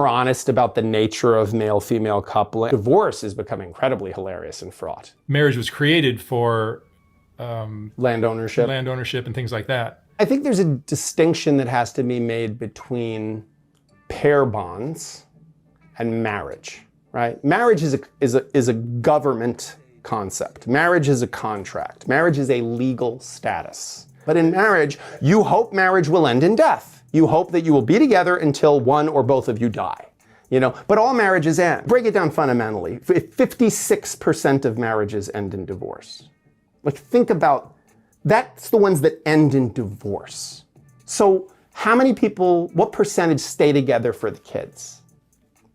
more honest about the nature of male-female coupling. Divorce is becoming incredibly hilarious and fraught. Marriage was created for land ownership and things like that. I think there's a distinction that has to be made between pair bonds and marriage, right? Marriage is a government concept. Marriage is a contract. Marriage is a legal status. But in marriage, you hope marriage will end in death. You hope that you will be together until one or both of you die. But all marriages end. Break it down fundamentally. 56% of marriages end in divorce. Like, think about, that's the ones that end in divorce. So how many people, what percentage stay together for the kids?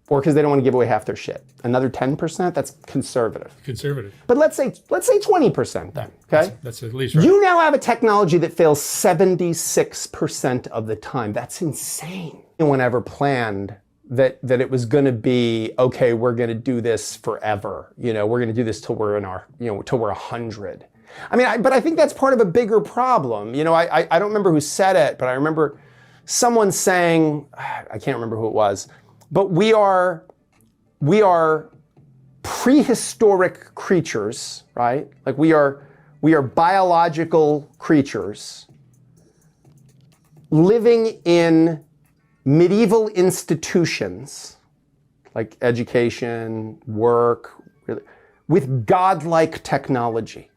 Or because they don't want to give away half their shit? Another 10%? That's conservative. Conservative. But let's say 20% then, okay? That's at least right. You now have a technology that fails 76% of the time. That's insane. No one ever planned that it was going to be, okay, we're going to do this forever. We're going to do this till we're till we're 100. But I think that's part of a bigger problem. I don't remember who said it, but I remember someone saying, I can't remember who it was, but we are prehistoric creatures, right? Like we are biological creatures living in medieval institutions like education, work, with godlike technology.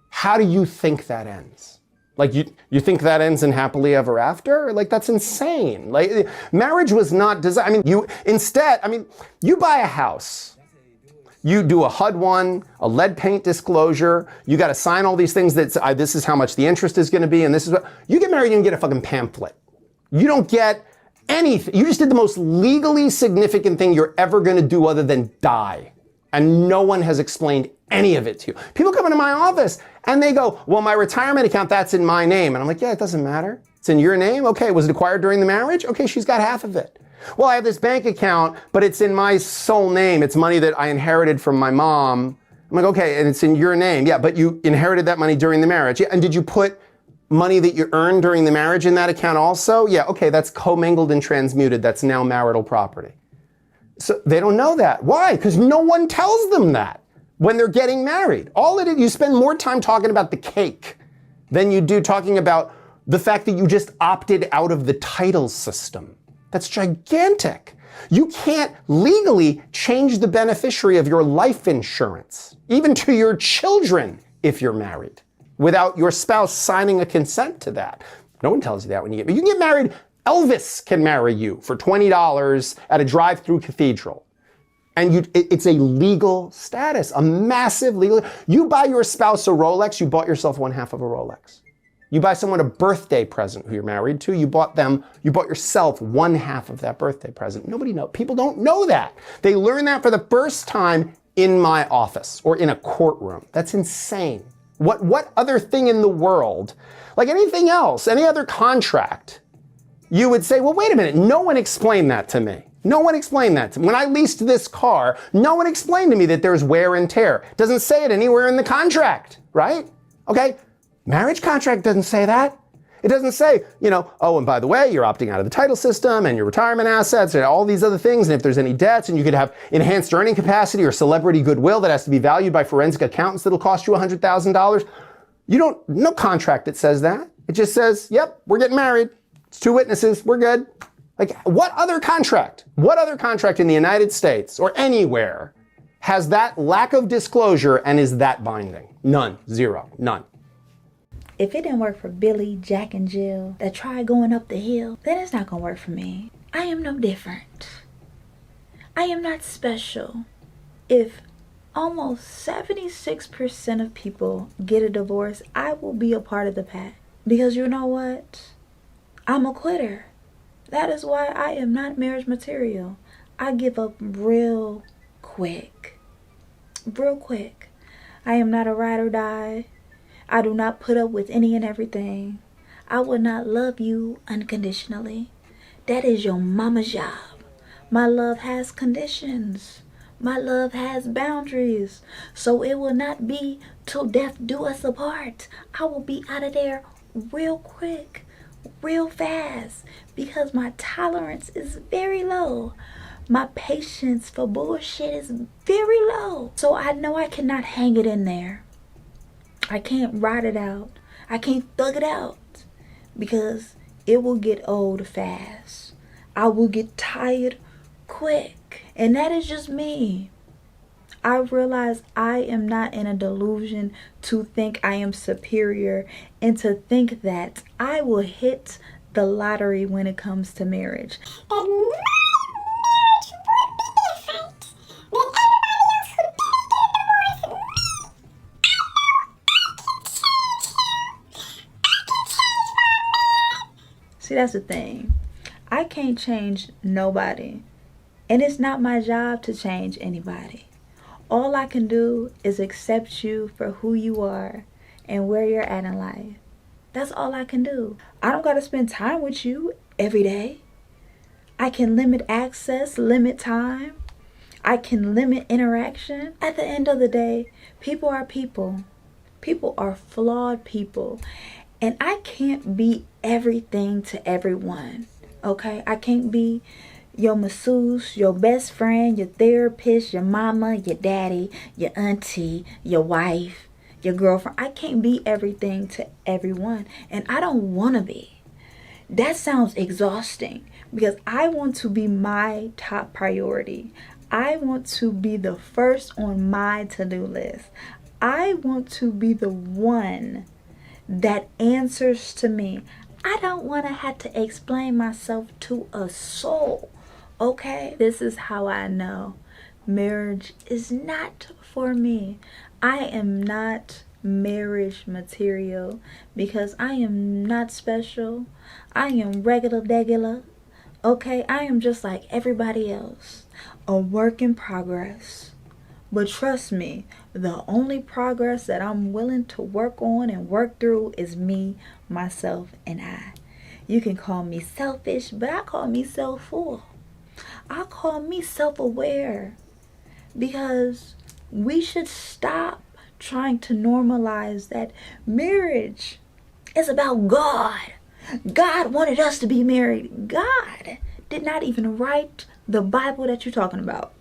How do you think that ends? Like you think that ends in happily ever after? Like, that's insane. Like, marriage was not designed. You buy a house. You do a HUD-1, a lead paint disclosure. You got to sign all these things that this is how much the interest is going to be, and this is what you get married. You don't get a fucking pamphlet. You don't get anything. You just did the most legally significant thing you're ever going to do other than die. And no one has explained any of it to you. People come into my office and they go, well, my retirement account, that's in my name. And I'm like, yeah, it doesn't matter. It's in your name. Okay, was it acquired during the marriage? Okay, she's got half of it. Well, I have this bank account, but it's in my sole name. It's money that I inherited from my mom. I'm like, okay, and it's in your name. Yeah, but you inherited that money during the marriage. Yeah, and did you put money that you earned during the marriage in that account also? Yeah, okay, that's commingled and transmuted. That's now marital property. So they don't know that. Why? Because no one tells them that when they're getting married. You spend more time talking about the cake than you do talking about the fact that you just opted out of the title system. That's gigantic. You can't legally change the beneficiary of your life insurance, even to your children if you're married, without your spouse signing a consent to that. No one tells you that when you can get married. Elvis can marry you for $20 at a drive-through cathedral. And it's a legal status, a massive legal. You buy your spouse a Rolex, you bought yourself one half of a Rolex. You buy someone a birthday present who you're married to, you bought yourself one half of that birthday present. Nobody knows. People don't know that. They learn that for the first time in my office or in a courtroom. That's insane. What other thing in the world, like anything else, any other contract, you would say, well, wait a minute, no one explained that to me. No one explained that to me. When I leased this car, no one explained to me that there's wear and tear. It doesn't say it anywhere in the contract, right? Okay, marriage contract doesn't say that. It doesn't say, oh, and by the way, you're opting out of the title system and your retirement assets and all these other things. And if there's any debts, and you could have enhanced earning capacity or celebrity goodwill that has to be valued by forensic accountants that'll cost you $100,000. No contract that says that. It just says, yep, we're getting married. It's 2 witnesses, we're good. Like, what other contract in the United States or anywhere has that lack of disclosure and is that binding? None. Zero. None. If it didn't work for Billy, Jack, and Jill that tried going up the hill, then it's not gonna work for me. I am no different. I am not special. If almost 76% of people get a divorce, I will be a part of the pack. Because you know what? I'm a quitter. That is why I am not marriage material. I give up real quick. Real quick. I am not a ride or die. I do not put up with any and everything. I will not love you unconditionally. That is your mama's job. My love has conditions. My love has boundaries. So it will not be till death do us apart. I will be out of there real quick. Real fast, because my tolerance is very low. My patience for bullshit is very low. So I know I cannot hang it in there. I can't ride it out. I can't thug it out because it will get old fast. I will get tired quick. And that is just me. I realize I am not in a delusion to think I am superior and to think that I will hit the lottery when it comes to marriage. See, that's the thing. I can't change nobody. And it's not my job to change anybody. All I can do is accept you for who you are and where you're at in life. That's all I can do. I don't got to spend time with you every day. I can limit access, limit time. I can limit interaction. At the end of the day, people are people. People are flawed people. And I can't be everything to everyone, okay? I can't be your masseuse, your best friend, your therapist, your mama, your daddy, your auntie, your wife, your girlfriend. I can't be everything to everyone, and I don't want to be. That sounds exhausting because I want to be my top priority. I want to be the first on my to-do list. I want to be the one that answers to me. I don't want to have to explain myself to a soul, okay? This is how I know marriage is not for me. I am not marriage material because I am not special. I am regular, okay? I am just like everybody else, a work in progress. But trust me, the only progress that I'm willing to work on and work through is me, myself, and I. You can call me selfish, but I call me self-full. I call me self-aware because we should stop trying to normalize that marriage is about God. God wanted us to be married. God did not even write the Bible that you're talking about.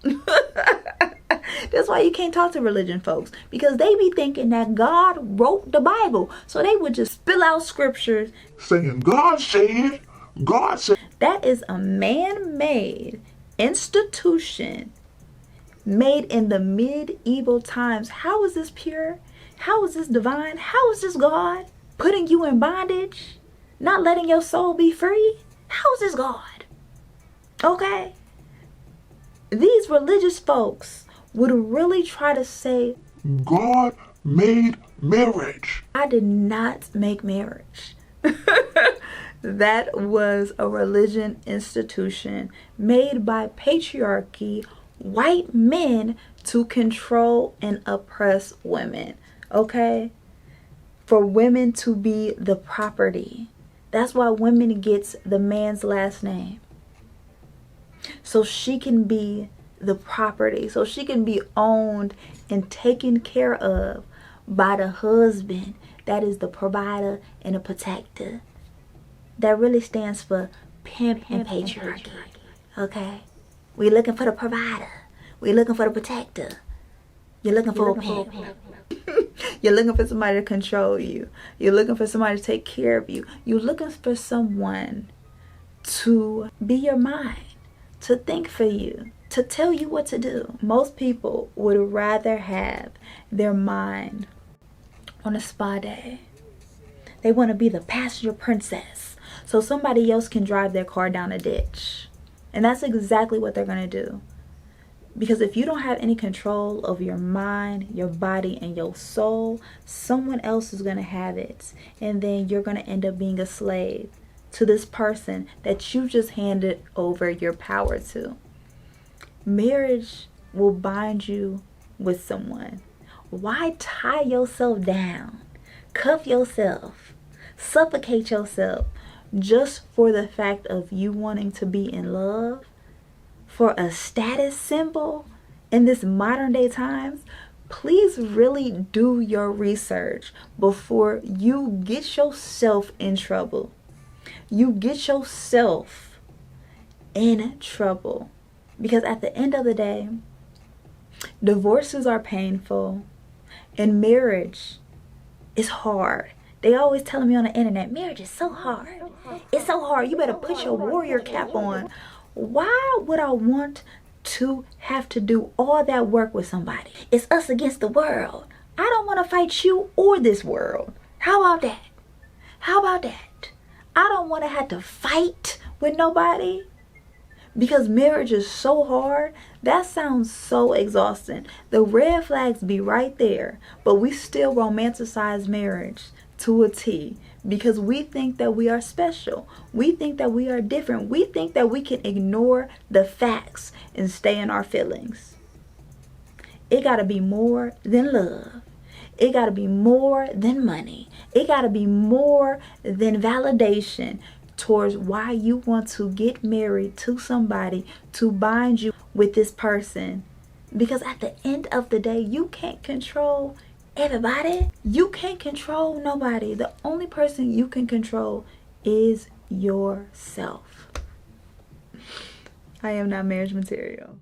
That's why you can't talk to religion folks, because they be thinking that God wrote the Bible. So they would just spill out scriptures saying God said. That is a man-made institution made in the medieval times. How is this pure? How is this divine? How is this God putting you in bondage? Not letting your soul be free? How is this God? Okay? These religious folks would really try to say, God made marriage. I did not make marriage. That was a religion institution made by patriarchy, white men, to control and oppress women. Okay? For women to be the property. That's why women gets the man's last name. So she can be the property, so she can be owned and taken care of by the husband that is the provider and the protector. That really stands for pimp and patriarchy. Okay? We're looking for the provider. We're looking for the protector. You're looking for a pimp. You're looking for somebody to control you. You're looking for somebody to take care of you. You're looking for someone to be your mind, to think for you, to tell you what to do. Most people would rather have their mind on a spa day. They want to be the passenger princess so somebody else can drive their car down a ditch. And that's exactly what they're going to do. Because if you don't have any control over your mind, your body, and your soul, someone else is going to have it. And then you're going to end up being a slave to this person that you just handed over your power to. Marriage will bind you with someone. Why tie yourself down, cuff yourself, suffocate yourself just for the fact of you wanting to be in love? For a status symbol in this modern day times? Please really do your research before you get yourself in trouble. You get yourself in trouble. Because at the end of the day, divorces are painful and marriage is hard. They always telling me on the internet, marriage is so hard. It's so hard. You better put your warrior cap on. Why would I want to have to do all that work with somebody? It's us against the world. I don't want to fight you or this world. How about that? How about that? I don't want to have to fight with nobody because marriage is so hard. That sounds so exhausting. The red flags be right there, but we still romanticize marriage to a T because we think that we are special. We think that we are different. We think that we can ignore the facts and stay in our feelings. It got to be more than love. It got to be more than money. It got to be more than validation towards why you want to get married to somebody, to bind you with this person. Because at the end of the day, you can't control everybody. You can't control nobody. The only person you can control is yourself. I am not marriage material.